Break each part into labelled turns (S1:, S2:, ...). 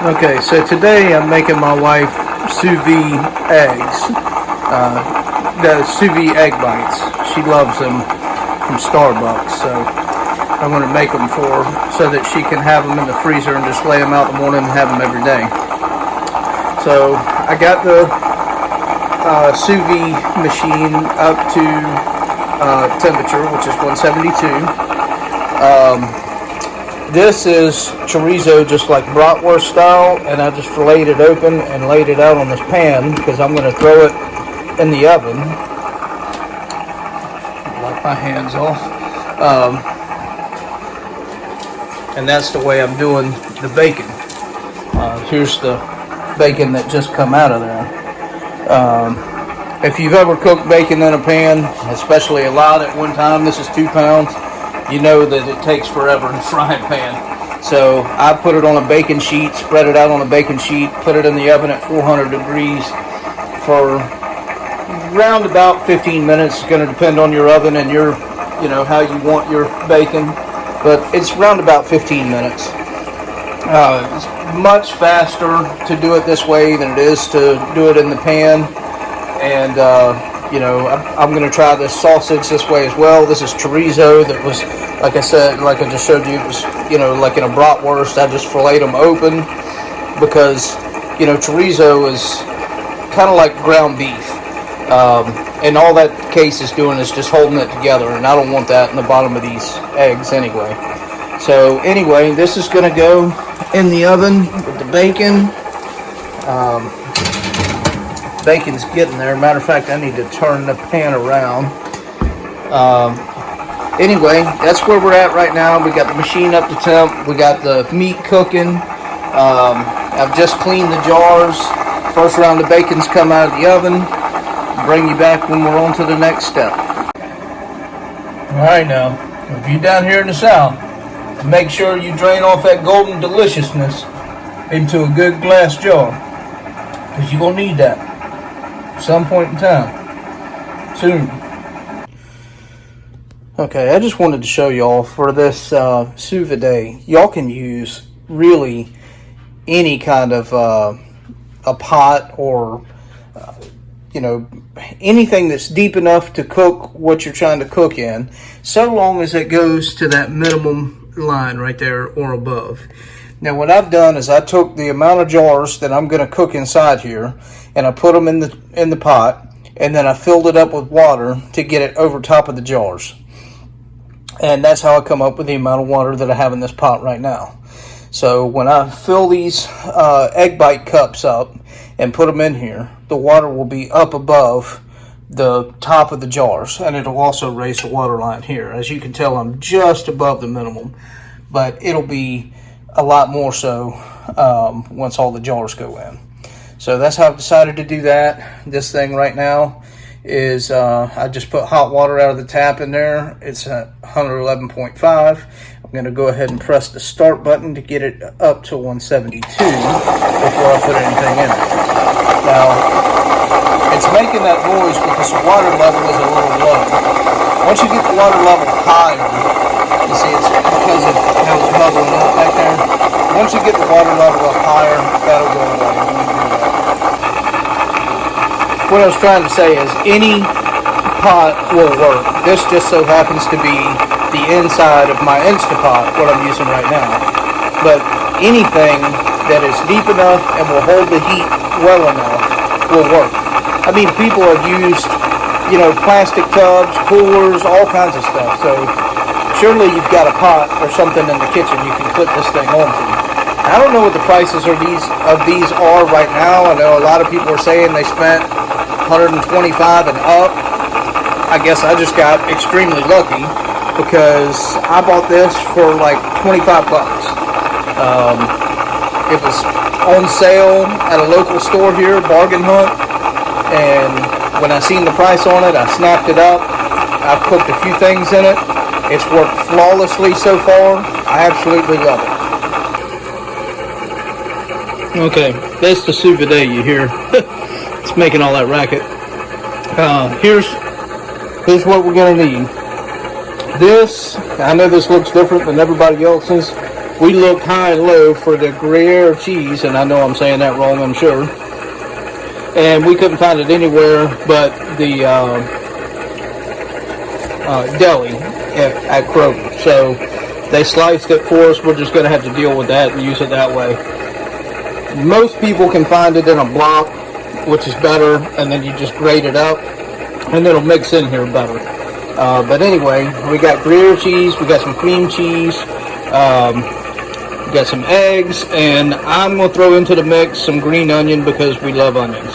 S1: Okay, so today I'm making my wife sous vide eggs. The sous vide egg bites. She loves them from Starbucks, so I'm going to make them for her so that she can have them in the freezer and just lay them out in the morning and have them every day. So I got the sous vide machine up to temperature, which is 172. This is chorizo just like bratwurst style, and I just filleted it open and laid it out on this pan because I'm going to throw it in the oven. Wipe my hands off. And that's the way I'm doing the bacon. Here's the bacon that just come out of there. If you've ever cooked bacon in a pan, especially a lot at one time, this is 2 pounds, you know that it takes forever in a frying pan. So I put it on a baking sheet, spread it out on a baking sheet, put it in the oven at 400 degrees for around about 15 minutes. It's going to depend on your oven and your, how you want your bacon, but it's around about 15 minutes. It's much faster to do it this way than it is to do it in the pan. And I'm going to try this sausage this way as well. This is chorizo that was, like I said, like I just showed you, it was, like in a bratwurst. I just filleted them open because, chorizo is kind of like ground beef. And all that case is doing is just holding it together, and I don't want that in the bottom of these eggs anyway. So anyway, this is going to go in the oven with the bacon. Bacon's getting there. Matter of fact, I need to turn the pan around. Anyway, that's where we're at right now. We got the machine up to temp. We got the meat cooking. I've just cleaned the jars. First round of bacon's come out of the oven. I'll bring you back when we're on to the next step. Alright now, if you're down here in the south, make sure you drain off that golden deliciousness into a good glass jar, because you're going to need that at some point in time, soon. Okay, I just wanted to show y'all for this sous vide, y'all can use really any kind of a pot or anything that's deep enough to cook what you're trying to cook in, so long as it goes to that minimum line right there or above. Now what I've done is I took the amount of jars that I'm going to cook inside here, and I put them in the pot, and then I filled it up with water to get it over top of the jars. And that's how I come up with the amount of water that I have in this pot right now. So when I fill these egg bite cups up and put them in here, the water will be up above the top of the jars, and it'll also raise the water line here. As you can tell, I'm just above the minimum, but it'll be a lot more so once all the jars go in. So that's how I've decided to do that. This thing right now is I just put hot water out of the tap in there. It's at 111.5. I'm going to go ahead and press the start button to get it up to 172 before I put anything in it. Now, it's making that noise because the water level is a little low. Once you get the water level higher, you see it's because of how it's bubbling up back there. Once you get the water level up higher, that'll go away. What I was trying to say is any pot will work. This just so happens to be the inside of my Instapot, what I'm using right now. But anything that is deep enough and will hold the heat well enough will work. I mean, people have used, plastic tubs, coolers, all kinds of stuff. So surely you've got a pot or something in the kitchen you can put this thing onto. I don't know what the prices of these are right now. I know a lot of people are saying they spent $125 and up. I guess I just got extremely lucky because I bought this for like 25 bucks. It was on sale at a local store here, Bargain Hunt, and when I seen the price on it, I snapped it up. I've cooked a few things in it. It's worked flawlessly so far. I absolutely love it. Okay, that's the sous vide you hear. It's making all that racket. Here's what we're gonna need. This, I know this looks different than everybody else's. we looked high and low for the Gruyere cheese, and I know I'm saying that wrong, I'm sure. And we couldn't find it anywhere but the deli at Kroger. So they sliced it for us. We're just going to have to deal with that and use it that way. Most people can find it in a block, which is better, and then you just grate it up, and it'll mix in here better. But anyway, we got Gruyere cheese, we got some cream cheese, we got some eggs, and I'm going to throw into the mix some green onion because we love onions.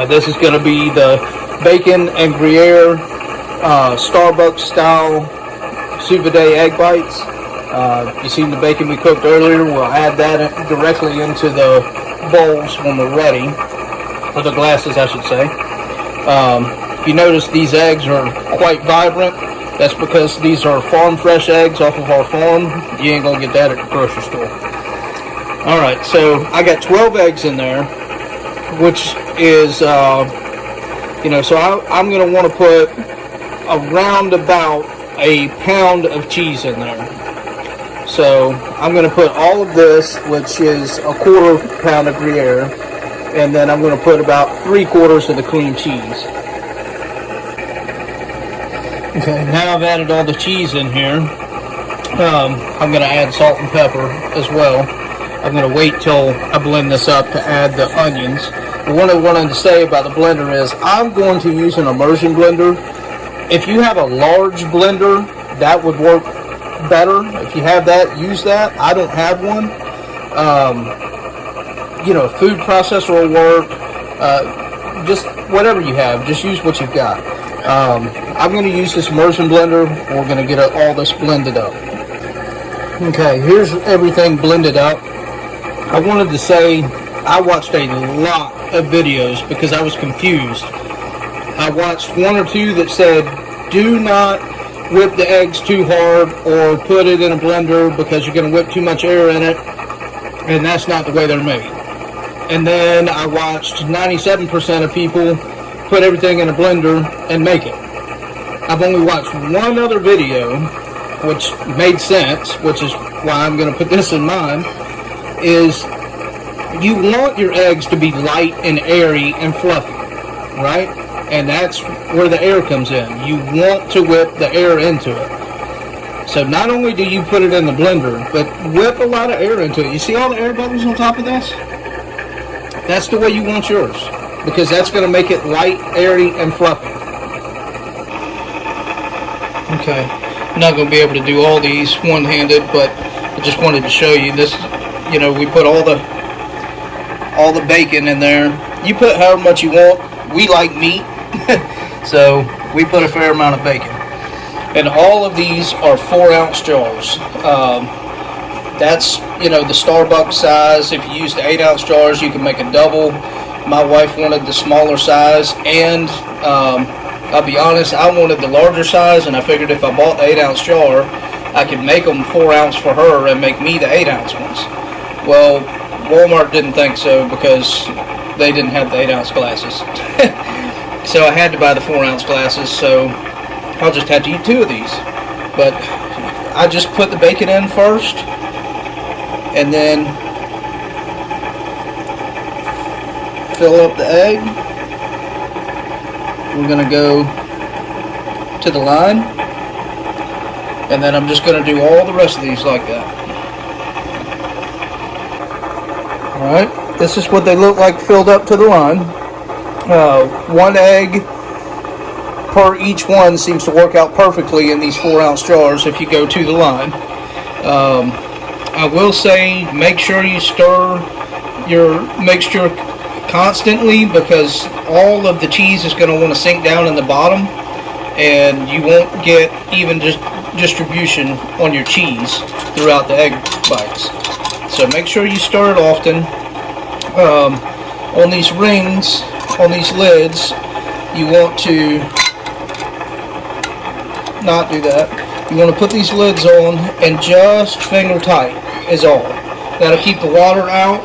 S1: This is going to be the bacon and Gruyere Starbucks style Sous Vide egg bites. You seen the bacon we cooked earlier? We'll add that directly into the bowls when we're ready, or the glasses I should say. If you notice, these eggs are quite vibrant. That's because these are farm fresh eggs off of our farm. You ain't gonna get that at the grocery store. Alright, so I got 12 eggs in there, which is, so I'm gonna want to put around about a pound of cheese in there. So I'm gonna put all of this, which is a quarter pound of Gruyere, and then I'm gonna put about 3/4 of the cream cheese. Okay, now I've added all the cheese in here. I'm going to add salt and pepper as well. I'm going to wait till I blend this up to add the onions. What I wanted to say about the blender is I'm going to use an immersion blender. If you have a large blender, that would work better. If you have that, use that. I don't have one. Food processor will work. Just whatever you have, just use what you've got. I'm going to use this immersion blender. We're going to get all this blended up. Okay, here's everything blended up. I wanted to say I watched a lot of videos because I was confused. I watched one or two that said, do not whip the eggs too hard or put it in a blender because you're going to whip too much air in it, and that's not the way they're made. And then I watched 97% of people put everything in a blender and make it. I've only watched one other video which made sense, which is why I'm going to put this in mine, is you want your eggs to be light and airy and fluffy, right? And that's where the air comes in. You want to whip the air into it. So not only do you put it in the blender, but whip a lot of air into it. You see all the air bubbles on top of this? That's the way you want yours, because that's going to make it light, airy, and fluffy. Okay, I'm not going to be able to do all these one-handed, but I just wanted to show you this. We put all the bacon in there. You put however much you want. We like meat, so we put a fair amount of bacon. And all of these are 4-ounce jars. That's, the Starbucks size. If you use the 8-ounce jars, you can make a double. My wife wanted the smaller size, and I'll be honest, I wanted the larger size, and I figured if I bought the 8-ounce jar, I could make them 4-ounce for her and make me the 8-ounce ones. Well, Walmart didn't think so because they didn't have the 8-ounce glasses. So I had to buy the 4-ounce glasses, so I'll just have to eat 2 of these. But I just put the bacon in first, and then fill up the egg. We're going to go to the line, and then I'm just going to do all the rest of these like that. Alright, this is what they look like filled up to the line. 1 egg per each one seems to work out perfectly in these 4-ounce jars if you go to the line. I will say, make sure you stir your mixture constantly, because all of the cheese is going to want to sink down in the bottom, and you won't get even just distribution on your cheese throughout the egg bites. So make sure you stir it often. On these rings, on these lids, you want to not do that. You want to put these lids on and just finger tight is all. That'll keep the water out,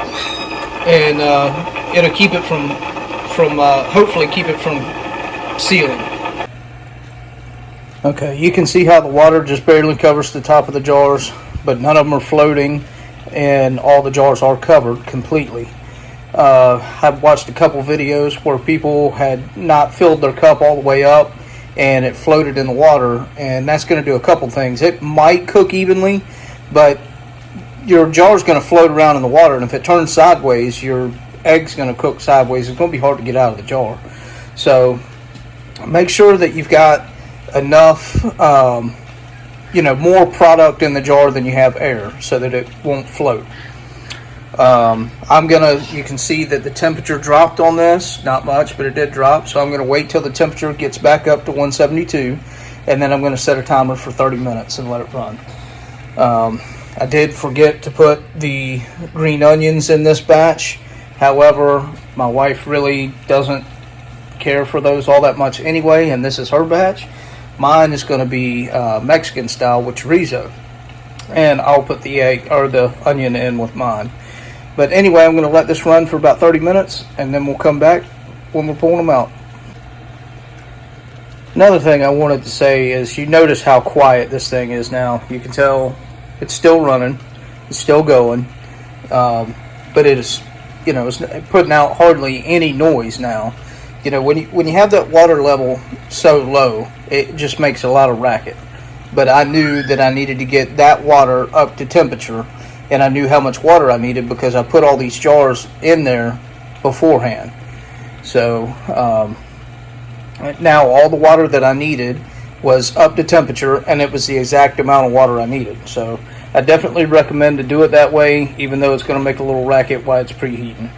S1: and it'll keep it from hopefully keep it from sealing. Okay, you can see how the water just barely covers the top of the jars. but none of them are floating, and all the jars are covered completely. I've watched a couple videos where people had not filled their cup all the way up and it floated in the water, and that's going to do a couple things. It might cook evenly, but your jar is going to float around in the water, and if it turns sideways, your egg's going to cook sideways. It's going to be hard to get out of the jar. So make sure that you've got enough more product in the jar than you have air, so that it won't float. You can see that the temperature dropped on this, not much, but it did drop. So I'm going to wait till the temperature gets back up to 172, and then I'm going to set a timer for 30 minutes and let it run. I did forget to put the green onions in this batch. However, my wife really doesn't care for those all that much anyway, and this is her batch. Mine is going to be Mexican style with chorizo, and I'll put the egg or the onion in with mine. But anyway, I'm going to let this run for about 30 minutes, and then we'll come back when we're pulling them out. Another thing I wanted to say is, you notice how quiet this thing is now. You can tell it's still running, it's still going, but it is, it's putting out hardly any noise now. When you have that water level so low, it just makes a lot of racket. But I knew that I needed to get that water up to temperature, and I knew how much water I needed because I put all these jars in there beforehand. So now all the water that I needed was up to temperature, and it was the exact amount of water I needed. So I definitely recommend to do it that way, even though it's going to make a little racket while it's preheating.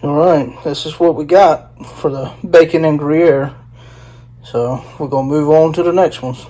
S1: Alright, this is what we got for the bacon and Gyre. So we're going to move on to the next ones.